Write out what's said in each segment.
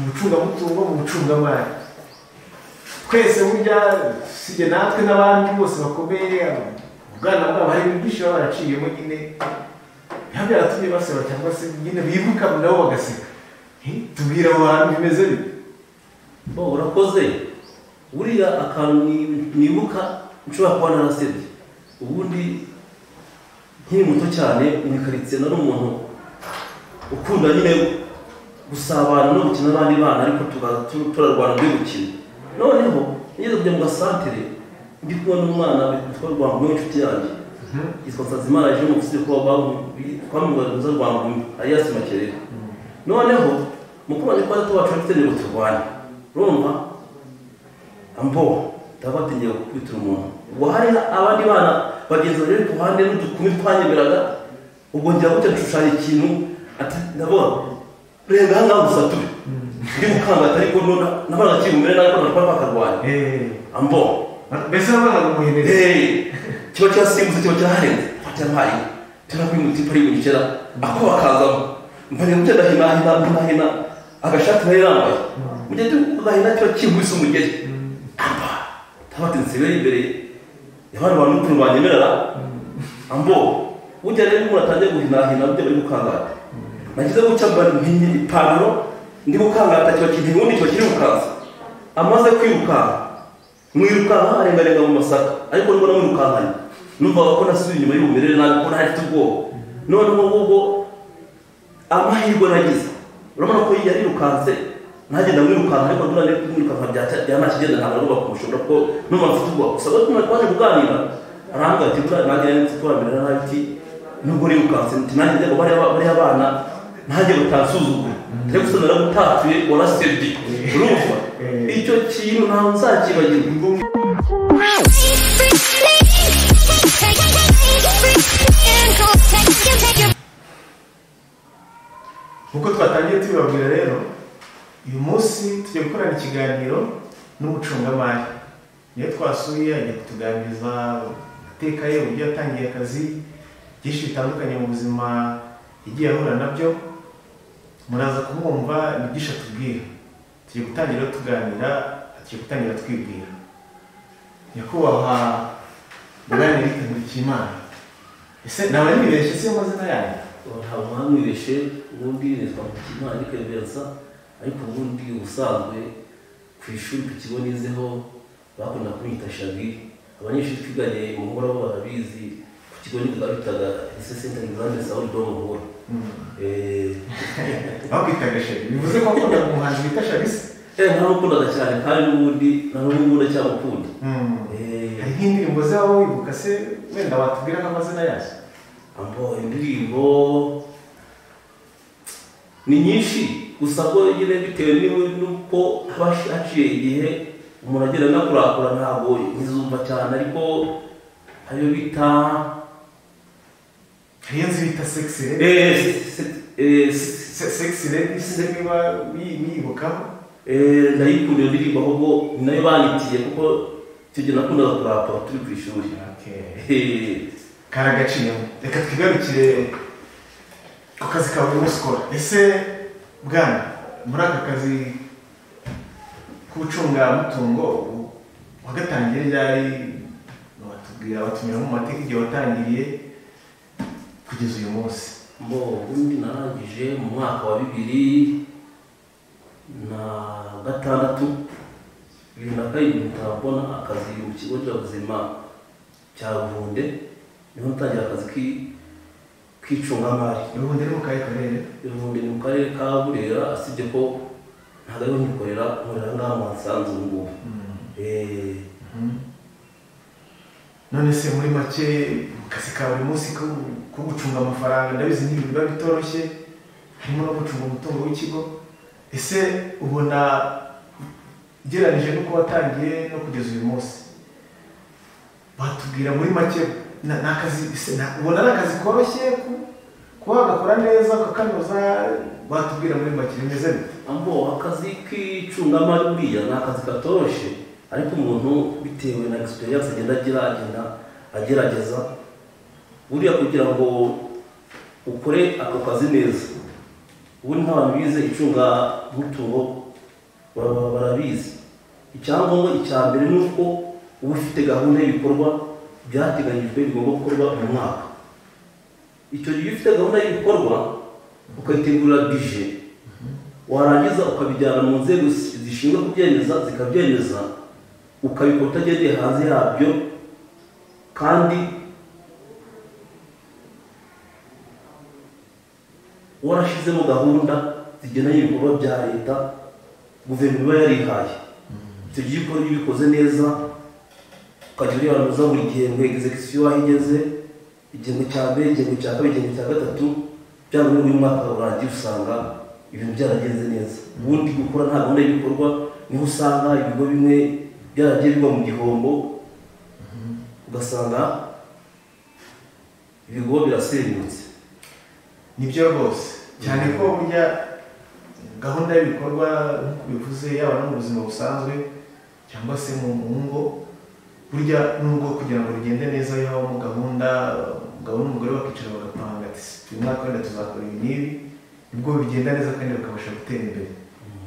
mucungamutungo mu bucungamari. Twese burya sije natwe n'abandi bose bakomeye ubwana bwabo hari byinshi baba baraciyemo nyine ntabwo yaratumye baseba cyangwa se nyine bibuka nabo bagaseka. Tubwira abo bantu bimeze bite? Urakoze buriya akantu nibuka nshobora kuba narasebye ubundi nkiri muto cyane imikaritse nari umuntu ukunda nyine gusabana no gukina n'abandi bana ariko turarwana muri gukina. Noneho ngeze kujya mu gasantere ndi kubona umwana witwa Rwangumwe w'inshuti yanjye yitwa Nsazimana aje mu gusire ko twamubaza Rwangumwe Alias Makerere. Noneho mukubanye kwa data wacu afite nibo turwana urumva ambo tabatingiye gukubita umuntu ubwo hari abandi bana bagenzi bari ku ruhande n'udukumi twanyemeraga ubwo ngira gute nshushanya ikintu ati ndabona renga hanga gusatura ndi mukanga ariko nona nabara kibumbere nako nakora bakarwanya ambo mbese nabara umuhenere kiba cyasimbutse kiba cyaharenze fatyampaye turakwimutse pari gukera ako bakazamo mbanye mutenda hina agashati nayo yambaye mujye tugahina cyo kibwise umugeri tabatinze imbere y'abantu bantu banyemerera ambo ujya rero muratangiye guhinahina byo bari gukangata nagize gucamba ntinyi ipantaro ndi gukangata cyo kintu ubundi cyo kiri gukanza amaze kwiruka mwiruka arenga mu masaka ariko nibona mwirukankanye numva ko nasubiye inyuma y'ubumerere nabi ko ntari tubwo noneho ubwo amahirwe nagize urabona ko yari rukanze ntagenda mwirukanka ariko ndurane mwirukanka byanakigenda ntabwo bakushobora ko numva mfite ubwo usaba ko twaje kuganira aranga ati bwa nagenda nitwamirana nabiti nubwo rirukanze ntinagende ngo bari abana ntaje batansuzugura rero gusonera gutatuye wala sedi urumva icyo kintu nta nzakibagirwa. Nkuko twatangiye tubabwira rero uyu munsi tugiye gukorana ikiganiro n'umucungamari niyo twasuye agiye kutuganiriza amateka ye uburyo yatangiye akazi byinshi bitandukanye mu buzima yagiye ahura nabyo muraza kumwumva ni byinshi atubwira. Tugiye gutangira tuganira tugiye gutangira twibwira. Nyakubahwa Bwana Eric Nkurikiyimana ese naba nibeshye se amazina yanyu? Ntabwo mwamwibeshe ubundi nitwa Nkurikiyimana ariko Vincent ariko ubundi ubusanzwe ku ishuri ku kigo nizeho bakunda kunyita Shagi. Abanyeshuri twiganye mu ngoro barabizi ku kigo bitaga Center Grande Saul Domo. Bakwitaga Shagi bivuze ko akunda umuhanzi bita Shagi se? Ntamukundaga cyane kandi n'ubundi ntanubundi cyamukunda. Hari indirimbo zawo wibuka se wenda watubwira nk'amazina yazo? Ambo indirimbo ni nyinshi gusa ko nyine bitewe n'uko haciye igihe umuntu agenda nakurakura ntabwo izumva cyane ariko ayo bita hariyo nzi bita Sexy Lady se niba wibukaho? Ndayikunda iyo ndirimbo ahubwo ni nayo banitiye kuko icyo gihe nakundaga kurapa turi ku ishuri. Karagaciyemo reka twigarukire ku kazi kawe uri gukora. Ese bwana muri aka kazi k'ubucungamutungo wagatangiye ryari? Watubwira watumira mu mateka igihe watangiriye kugeza uyu munsi? Ubundi narangije mu mwaka wa 2006 ntabona akazi mu kigo cy'ubuzima cya Ruhunde niho ntangira akazi k'icungamari. Ruhunde ni mu karere karere? Ruhunde ni mu karere ka Burera asibye ko ntabwo ariho nkorera ngaha mu Nsanzu ngubu. None se muri make mu kazi ka buri munsi ko gucunga amafaranga ndabizi n'ibintu biba bitoroshye harimo no gucunga umutungo w'ikigo. Ese ubona ugereranije n'uko watangiye no kugeza uyu munsi batubwira muri make ubona ari akazi koroshye kuba wagakora neza ukakanoza? Batubwira muri make bimeze bite? Akazi k'icungamari buriya ni akazi katoroshye ariko umuntu bitewe na experience agenda agerageza buriya kugira ngo ukore ako kazi neza ubundi nk'abantu bize icunga mutungo barabizi. Icyangombwa icya mbere ni uko uba ufite gahunda y'ibikorwa byateganyijwe bigomba gukorwa mu mwaka. Icyo gihe ufite gahunda y'ibikorwa ukayitegurira bije, warangiza ukabijyana mu nzego zishinzwe kubyemeza zikabyemeza, ukabikora utagendeye hanze yabyo, kandi warashizemo gahunda zigendanye n'ibikorwa bya leta guverinoma yarihaye. Icyo gihe ukora ibyo ubikoze neza, ukagira uza buri gihembwe execution aho igeze, igihembwe cya mbere, igihembwe cya kabiri, igihembwe cya gatatu, byaba muri uyu mwaka urangiye usanga ibintu byaragenze neza. Ubundi gukora nta gahunda y'ibikorwa niho usanga ibigo bimwe byaragiye bigwa mu gihombo, ugasanga ibigo birasenyutse. Nibyo rwose cyane ko burya gahunda y'ibikorwa nk'uko bivuze yaba no mu buzima busanzwe cyangwa se mu ngo, burya nubwo kugira ngo rigende neza yaho mu gahunda umugabo n'umugore bakicara bagapanga ati uyu mwaka wenda tuzakora ibi n'ibi, nibwo bigenda neza kandi bakabasha gutera imbere.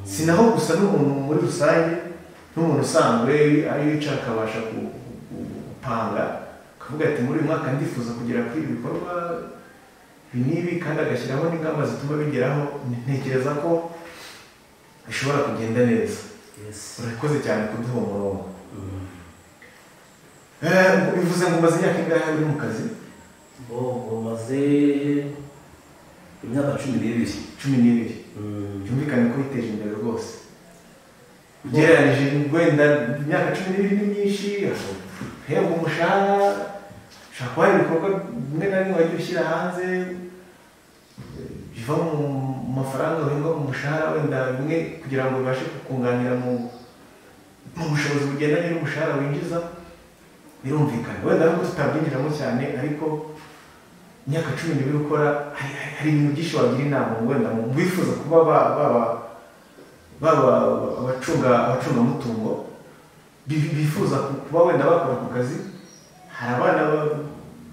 Si naho gusa n'umuntu muri rusange, n'umuntu usanzwe ari wicara akabasha gupanga akavuga ati muri uyu mwaka ndifuza kugera kuri ibi bikorwa ibi n'ibi, kandi agashyiraho n'ingamba zituma bigeraho. Ntekereza ko bishobora kugenda neza. Urakoze cyane kuduha umurongo. Bivuze ngo umaze imyaka ingahe uri mu kazi? Umaze imyaka 12. Byumvikane ko witeje imbere rwose. Ugereranije wenda imyaka 12 ni myinshi, heba umushahara, ushaka kuba ibikorwa bimwe na bimwe wagiye ushyira hanze biva mu mafaranga uhenga mu mushahara wenda bimwe kugira ngo bibashe kukunganira mu bushobozi bugendanye n'umushahara winjiza. Birumvikana wenda nubwo tutabyinjiramo cyane, ariko imyaka 12 ukora hari ibintu byinshi wagira inama wenda mu bifuza kuba abacungamutungo bifuza kuba wenda bakora ku kazi. Hari abana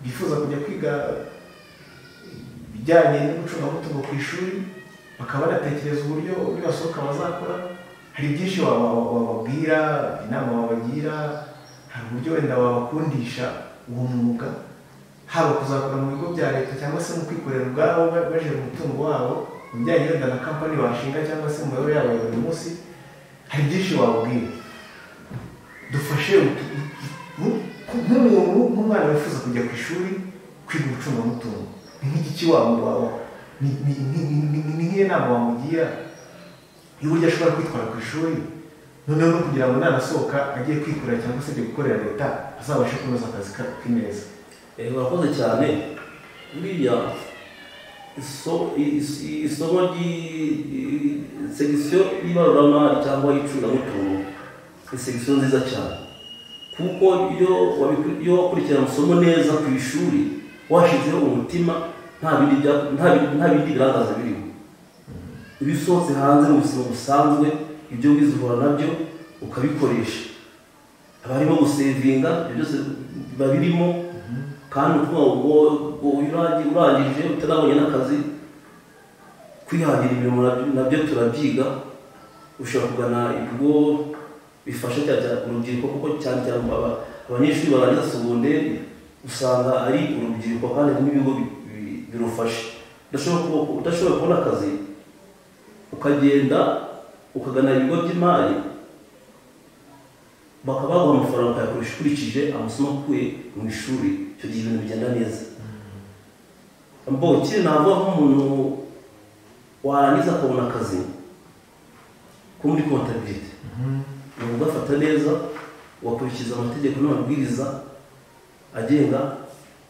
bifuza kujya kwiga ibijyanye n'ubucungamutungo ku ishuri, bakaba banatekereza uburyo basohoka bazakora. Hari byinshi wababwira, inama wabagira, hari uburyo wenda wabakundisha uwo mwuga, haba kuzakora mu bigo bya leta cyangwa se mu kwikorera ubwabo bajera umutungo wabo, mu bijyanye wenda na kampani bashinga cyangwa se mu miyoborere yabo ya buri munsi. Hari byinshi wababwira. Dufashe nk'umwana wifuza kujya ku ishuri kwiga ubucungamutungo, ni nk'igiki ni nk'iyo nama wamugira y'uburyo ashobora kwitwara ku ishuri, noneho no kugira ngo nanasohoka agiye kwikorera cyangwa se agiye gukorera leta azabashe kunoza akazi ke neza. Urakoze cyane. Buriya isomo segisiyo y'ibaruramari cyangwa y'icungamutungo ni segisiyo nziza cyane, kuko iyo wakurikirana amasomo neza ku ishuri washyizeho umutima, nta bindi birangaza birimo. Iyo usohotse hanze mu buzima busanzwe, ibyo wize uhura nabyo ukabikoresha. Haba harimo gusevinga, ibyo byose biba birimo, kandi urangije utanabonye n'akazi, kwihangira imirimo nabyo turabyiga. Ushobora kugana ibigo bifasha cyane urubyiruko, kuko cyane cyane abanyeshuri barangiza segonderi usanga ari urubyiruko, kandi n'ibigo birufasha. Udashobora kubona akazi, ukagenda ukagana ibigo by'imari, bakaba baguha amafaranga ukayakoresha ukurikije amasomo ukuye mu ishuri. Icyo gihe ibintu bigenda neza. Kiri navuga nk'umuntu warangiza akabona akazi ko muri kontabilite, ni ugafata neza, ugakurikiza amategeko n'amabwiriza agenga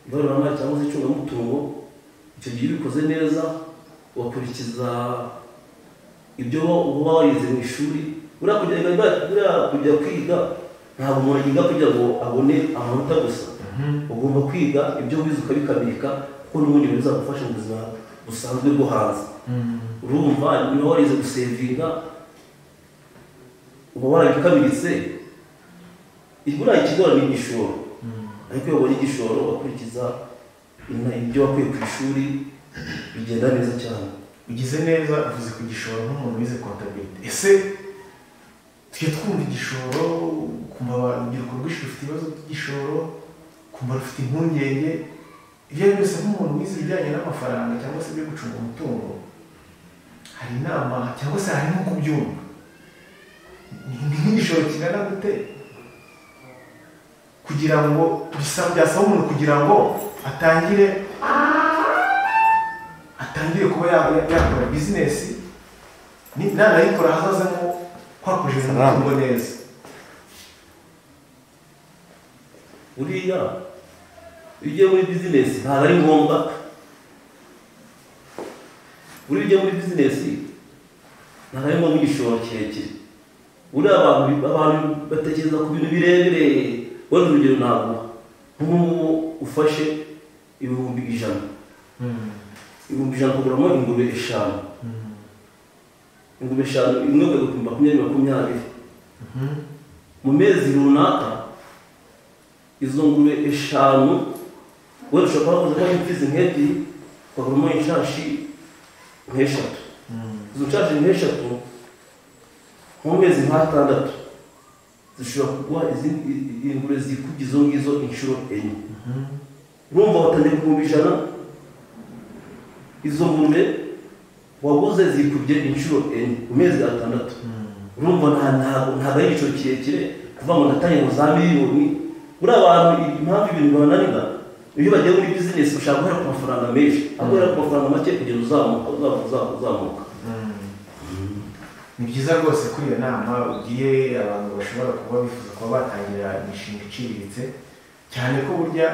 ibaruramari cyangwa se icungamutungo. Icyo gihe ubikoze neza, ugakurikiza ibyo uba warize mu ishuri. Kujya kwiga ntabwo umuntu yiga kugira ngo abone amanota gusa. Ugomba kwiga ibyo wize ukabikabika, kuko n'ubundi bizagufasha mu buzima busanzwe bwo hanze. Urumva niba warize gusevinga, uba warabikamiritse, buriya ikigora ni igishoro. Ariko iyo wabonye igishoro ugakurikiza ibyo wakuye ku ishuri, bigenda neza cyane. ugize neza uvuze ku gishoro nk'umuntu wize kontabilite. Ese tujye twumva igishoro, kumva urubyiruko rwinshi rufite ibibazo by'igishoro, kumva rufite impungenge, ibyo ari byose nk'umuntu wize ibijyanye n'amafaranga cyangwa se ibyo gucunga umutungo, hari inama cyangwa se hari nko kubyumva ni nk'igishoro kingana gute kugira ngo byasaba umuntu kugira ngo atangire kuba yakora bizinesi, nanayikora hazazemo kwakoresheje umutungo neza. Uriya iyo ugiye muri bizinesi ntabwo ari ngombwa, uriya ugiye muri bizinesi ntabwo ari ngombwa igishoro kirekire. Uriya abantu batekereza ku bintu birebire. Wenda urugero ntabwo nk'ubu ufashe ibihumbi 100, ibihumbi 100 kuguramo ingurube 5, ingurube 5 imwe kugura 20 mu mezi runaka, izo ngurube 5 wenda ushobora kuba imfizi nk'ebyiri ukaguramo inshashi nk'eshatu. Izo nshashi nk'eshatu mu mezi nk'atandatu zishobora kuguha ingurube zikubye izo ngizo inshuro 4. Urumva watangiye ku 100, izo ngurube waguze zikubye inshuro 4 mu mezi 6. Urumva ntabwo ari igiciro kirekire kuva ngo ndatangiye mu za miliyoni. Buri abantu impamvu ibintu bananira, iyo bagiye muri bizinesi ushaka guhera ku mafaranga menshi, guhera ku mafaranga make kugira uzamuka. Ni byiza rwose kuri iyo nama ugiye abantu bashobora kuba bifuza kuba batangira imishinga iciriritse, cyane ko burya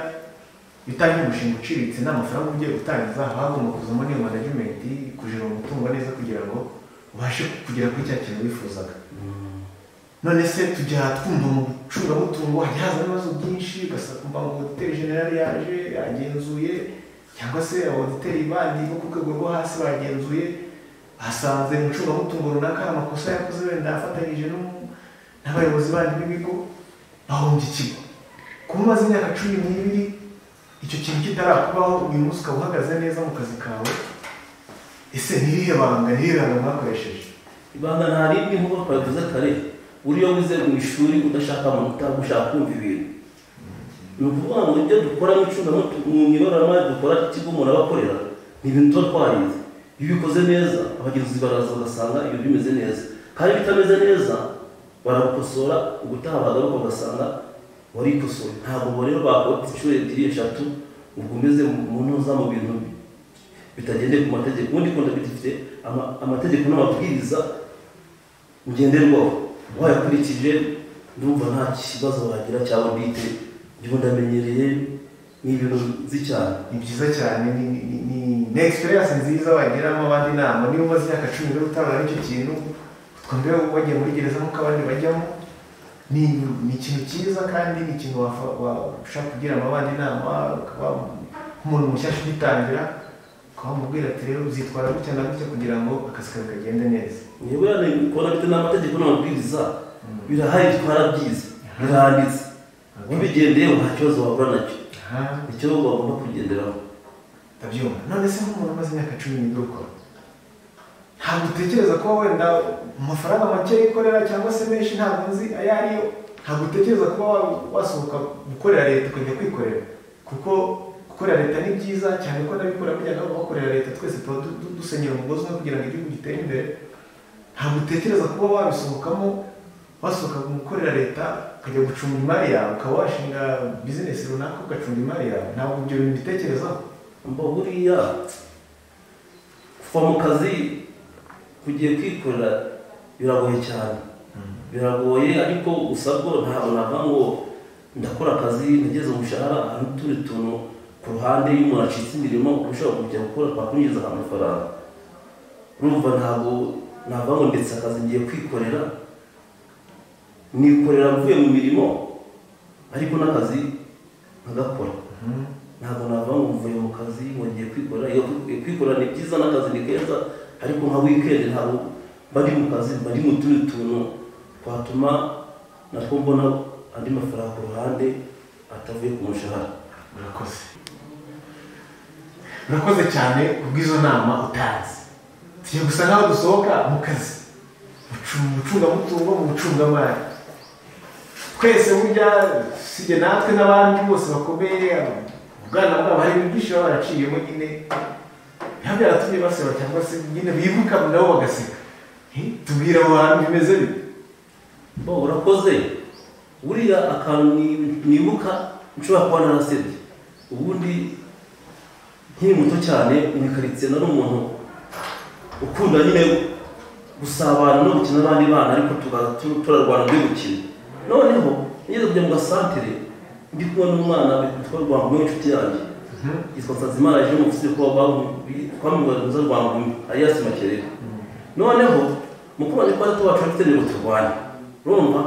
bitangiye umushinga uciriritse n'amafaranga ugiye gutangiza haba hagomba kuzamo n'iyo management, kujera umutungo neza kugira ngo ubashe kugera kuri cya kintu wifuzaga. None se tujya twumva mu gucungamutungo hajya haza ibibazo byinshi, ugasanga ngo auditeri general yaje yagenzuye, cyangwa se auditeri bandi bo ku rwego rwo hasi bagenzuye, basanze mu ncungamutungo runaka amakosa yakoze wenda afatanyije n'abayobozi bandi b'ibigo, bahombye ikigo. Kuba umaze imyaka 12 icyo kintu kitarakubaho, uyu munsi ukaba uhagaze neza mu kazi kawe, ese n'irihe banga mwakoresheje? Ibanga nta rindi nk'uko twabivuze kare. Uriya wize mu ishuri udashaka amanota, ushaka kumva ibintu, ni ukuvuga ngo ibyo dukora mu ibaruramari dukora ikigo umuntu aba akorera ni ibintu tuba twarize. Iyo ubikoze neza abagenzuzi baraza bagasanga ibyo bimeze neza, kandi bitameze neza baragukosora, ubutaha bagaruka ugasanga warikosoye. Ntabwo rero bakora inshuro 2 3 ubwo umeze mu ntuza mu bintu bitagendeye ku mategeko. Ubundi kontabilite ifite amategeko n'amabwiriza ngenderwaho, wayakurikije ndumva nta kibazo wagira cya audite. Njye ndamenyereye ni ibintu nzi cyane. Ni byiza cyane, ni experience nziza wagiramo abandi inama. Niba umaze imyaka 10 rero utabara icyo kintu, twumve wagiye muri gereza nk'uko abandi bajyamo, ni ikintu cyiza kandi ni ikintu washaka kugira abandi inama. Ukaba nk'umuntu mushyashya ugitangira, ukamubwira ati rero uzitwara gutya na gutya kugira ngo akazi kawe kagende neza. Niba kubona bite n'amategeko n'amabwiriza birahari, twarabyize, biranditse, wabigendeye nta kibazo wabura nacyo. Icyo bagomba kugenderaho ndabyumva. None se nk'umuntu umaze imyaka 10 ukora, ntabwo utekereza ko wenda amafaranga make yikorera cyangwa se menshi ntabwo nzi ayo ariyo, ntabwo utekereza kuba wasohoka gukorera leta ukajya kwikorera? Kuko gukorera leta ni byiza cyane, ko nabikora bijya nabo bakorera leta, twese tuba dusenyera umugozi umwe kugira ngo igihugu gitere imbere. Ntabwo utekereza kuba wabisohokamo, wasohoka gukorera leta ukajya gucunga imari yawe, ukaba washinga bizinesi runaka ugacunga imari yawe? Ntabwo ibyo bintu bitekerezaho? Buriya kuva mu kazi kugiye kwikorera biragoye cyane, biragoye. Ariko usabwo ntabwo nava ngo ndakora akazi nageze umushahara, hari utundi tuntu ku ruhande. Iyo umuntu acitse imirimo ushobora kujya gukora twakwinjiza amafaranga. Urumva ntabwo nava ngo ndetse akazi ngiye kwikorera, nikorera mvuye mu mirimo ariko n'akazi nkagakora. Ntabwo nava ngo mvuye mu kazi ngo ngiye kwikorera. Iyo kwikorera ni byiza n'akazi ni keza, ariko nka weekend ntabwo bari mu kazi, bari mu tundi tuntu twatuma natwo mbona andi mafaranga ku ruhande atavuye ku mushahara. Murakoze cyane kubw'izo nama utazi. tugiye gusa nk'aho dusohoka mu kazi mu bucungamutungo mu bucungamari twese burya sijye natwe n'abandi bose bakomeye ubwana bwabo hari ibintu byinshi baba baraciyemo nyine biba byaratumye baseba cyangwa se nyine bibuka nabo bagaseka tubwira abo bantu bimeze bite urakoze buriya akantu nibuka nshobora kuba narasebye ubundi nkiri muto cyane muri karitsiye nari umuntu ukunda nyine gusabana no gukina n'abandi bana ariko turarwana byo gukina noneho ngeze kujya mu gasantere ndi kumwe n'umwana witwa Rwangumwe w'inshuti yanjye yitwa Nsanzimana yaje mu ufite kuba twamubaza Rwangumwe Alias Makerere noneho mukubanye kwa tubacu afite ngo turwane urumva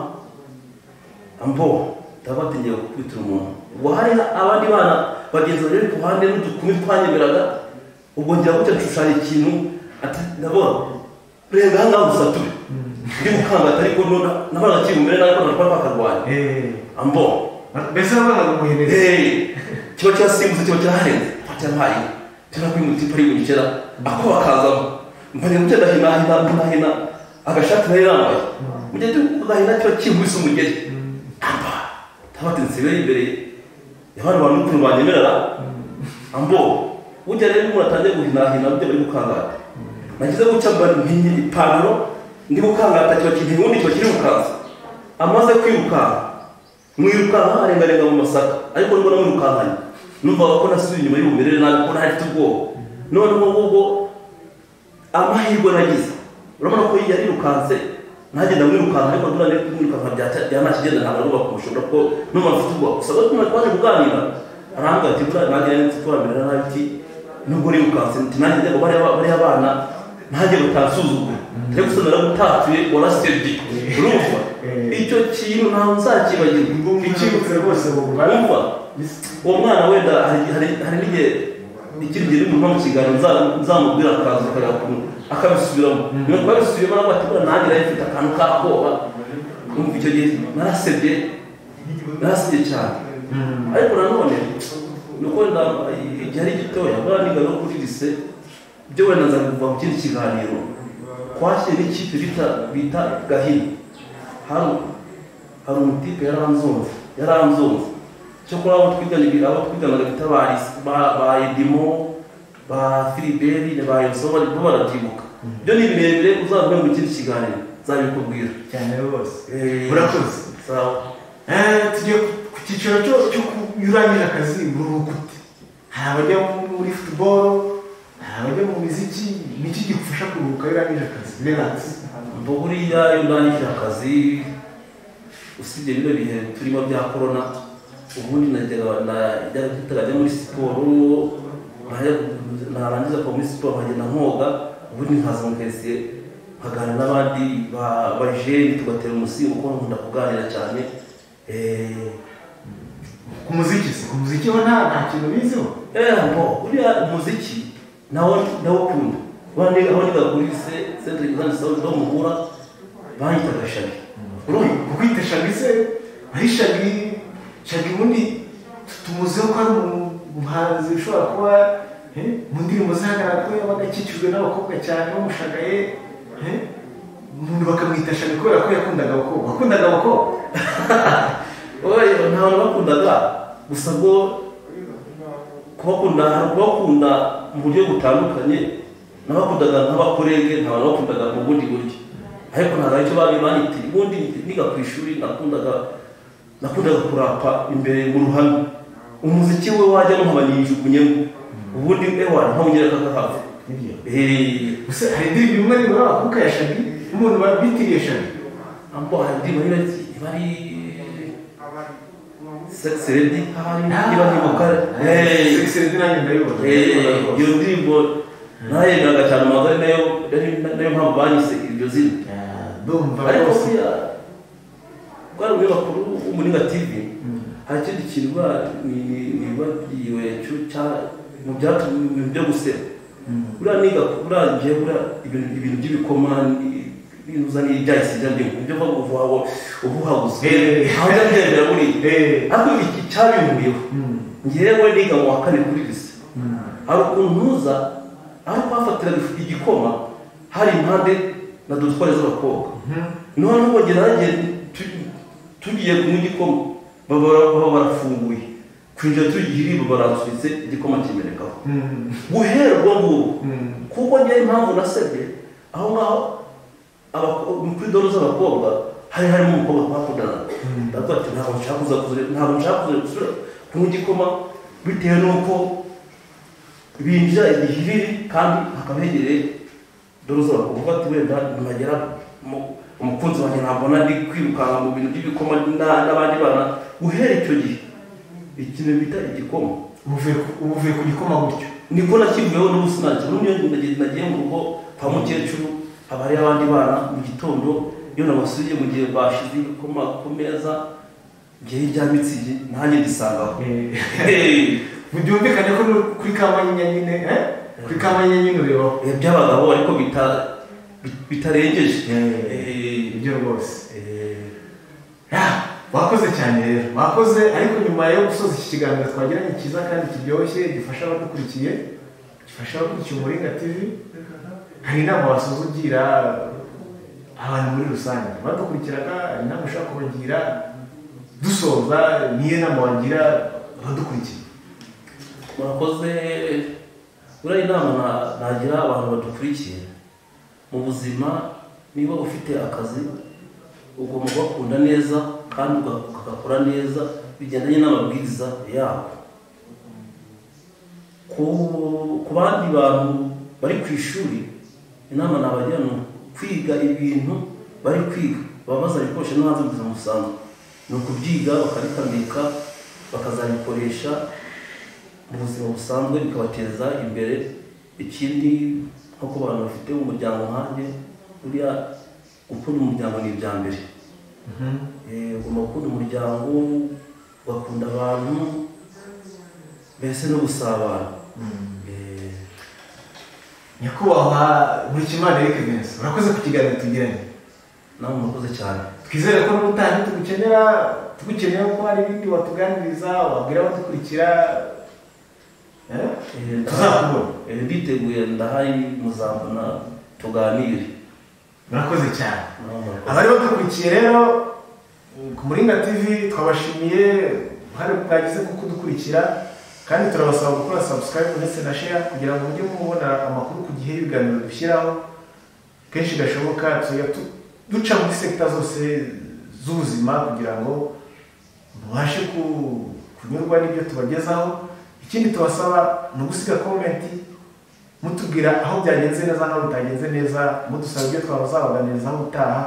ambo tabatinye kwitira umuntu ubwo hari abandi bana bagenzi bari ku ruhande n'udukumi twanyemeraga ubwo njya gutya nshushanya ikintu ati ndabona renga hanga gusatube ndi mukanga ariko nabana kibumbere nariko nakora bakarwanya ambo bese abana umuheneze kiba cyasimbutse kiba cyaharenze fatampaye turakwimuti pari gukira ako bakazamo mpanye mutse ndahina agashati nayo yambaye mujye tugahina cyo kihwise umugeri amba tabatinse bere imbere y'abantu bantu banyemerera ambo ujya rero umuntu atangiye guhina byo bari gukangata nagize gucamba mpinye ipantaro ndi gukangata cyo kintu ubundi cyo kiri mukaza amaze kwiruka mwirukanka arengarenga mu masaka ariko nubwo namwirukankanye numva ko nasubiye inyuma y'ubumerere nabi ko ntafite ubwoba none ubwo amahirwe nagize urabona ko yarirukanse nanjye ndamwirukanka ariko ndura nari kumwirukanka byanakigenda ntabwo ari bakumushobora ko numva mfite ubwoba gusa twaje kuganira arambwira ati buriya nanjye nari mfite kubamerera nabi ati nubwo urirukanse nanjye njya bariya abana nanjye batansuzugura rero gusa naragutatuye warasebye urumva icyo kintu ntawe nzakibagirwa ikibutse rwose urumva uwo mwana wenda hari n'igihe ikindi gihe n'umuntu mu kiganiro nzamubwira akaza akabisubiramo niyo twabisubiyemo nabwo ati buriya nanjye nari mfite akantu k'akoba urumva icyo gihe narasebye cyane ariko nanone ni uko wenda igihe ari gitoya buriya niga no kuri lise byo wenda nzabivuga mu kindi kiganiro twashyize n'ikipe bita Gahini hari umutipe yaranzonze cyo kuri abo twiganaga bita ba Edimo ba Filiberi ba Yoso bari barabyibuka byo ni birebire uzavuga mu kindi kiganiro nzabikubwira cyane rwose urakoze sawa tugiye ku cyiciro cyo kunyuranyije akazi mu rugute hari abajya muri football hari abajya mu muziki niki gifasha kuruhuka yuranyije akazi relax mbo buriya yuranyije akazi usibye bino bihe turimo bya corona ubundi najya muri siporo narangiza kuva muri siporo nkagenda nkoga ubundi nkaza mu kese nkagana n'abandi bajeni tugatera umusingo kuko nkunda kuganira cyane ku muziki ho nta kintu biziho mbo buriya umuziki nawo kunda bandi aho niga kuri centre exam saudi do muhura bahitaga Shagi kukwita Shagi se ari Shagi ubundi tumuzeho ko ari umuhanzi ushobora kuba mu ndirimbo zahagaragara ko yabaga akikijwe n'abakobwa cyane bamushagaye umuntu bakamwita Shagi kubera ko yakundaga abakobwa oya ntawe bakundaga gusa ngo kubakunda mu buryo butandukanye n'abakundaga nk'abakorege ntawe bakundaga mu bundi buryo ariko ntabwo aricyo banitira ubundi niga ku ishuri nakundaga kurapa imbere mu ruhame umuziki we wajyamo nkaba nijugunyemo ubundi ewa ntawongera kakahava gusa hari indirimbo imwe ari muri abakobwa ya Shagi umuntu bitiriye Shagi ambo hari indirimbo bari Sexy Lady hari niba ntibuka Sexy Lady nanjye ndayibona iyo ndirimbo nayendaga cyane amagare nayo mpamvu banyise iryo zina ariko buriya bwari umunyamakuru w'Umuringa TV hari ikindi kintu nibagiwe mu byatumye byo guseba buriya ibintu by'ibikoma bizaniye ibyahise byandimo ibyo bavuga ngo ubuhaguze aho byagenda muri ariko iki cyabimbuyeho ngewe niga mu wa kane kuri lise hari ukuntu ntuza aho twafatiraga igikoma hari impande na dutware z'abakobwa none ubwo nanjye tugiye kunywa igikoma baba barafunguye kwinjira tugiye baransubize igikoma kimenekaho guherwa ngo kuko njye impamvu nasebye aho ngaho kuri doro z'abakobwa harimo umukobwa twakundana ndavuga ati ntabwo nshaka kuza kunywa igikoma bitewe n'uko binjira igihiriri kandi hakaba hegereye doro z'abakobwa ati wenda ntagera umukunzi wanjye ntabwo ndi kwirukanka mu bintu by'ibikoma n'abandi bana guhera icyo gihe ikintu bita igikoma uvuye ku gikoma gutyo niko nakivuyeho n'ubusinake n'ubundi nagiye mu rugo kwa mukecuru haba hari abandi bana mu gitondo iyo nabasubiye mu gihe bashize igikoma ku meza ngiye rya mitsingi nanjye ndisangaho byumvikane ko kuri Kamanyinya nyine kuri Kamanyinya nyine ureba by'abagabo ariko bitarengeje ibyo rwose wakoze cyane rero wakoze ariko nyuma yo gusoza iki kiganiro twagiranye cyiza kandi kiryoshye gifasha abadukurikiye Umuringa TV hari inama wasoza ugira abantu muri rusange badukurikiraga inama ushaka kubagira dusoza niyo nama wagira abadukurikiye murakoze uriya inama nagira abantu badukurikiye mu buzima niba ufite akazi ugomba gukunda neza kandi ugakora neza bigendanye n'amabwiriza yako ku bandi bantu bari ku ishuri inama nabagira ni kwiga ibintu bari kwiga baba bazabikoresha no hanze mu buzima busanzwe ni ukubyiga bakarikambika bakazabikoresha mu buzima busanzwe bikabateza imbere ikindi nko ku bantu bafite umuryango nkanjye uriya gukunda umuryango ni ibya mbere ugomba gukunda umuryango ugakunda abantu mbese no gusabana nyakubahwa Nkurikiyimana Eric Vincent urakoze ku kiganiro tugiranye nawe murakoze cyane twizere ko n'ubutaha tugukenera ko hari ibindi watuganiriza wabwira abadukurikira tuzakubona biteguye ndahari muzambona tuganire murakoze cyane abari badukurikiye rero ku Muringa TV twabashimiye hari bwagize kuko dukurikira kandi turabasaba gukora subscribe ndetse na share kugira ngo mujye mubona amakuru ku gihe ibiganiro dushyiraho kenshi gashoboka duca muri sector zose z'ubuzima kugira ngo mubashe kunyurwa n'ibyo tubagezaho ikindi tubasaba ni ugusiga comment mutubwira aho byagenze neza n'aho bitagenze neza mudusaba ibyo twabazabaganiriza ubutaha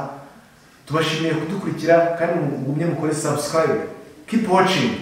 tubashimiye kudukurikira kandi mugumye mukore subscribe keep watching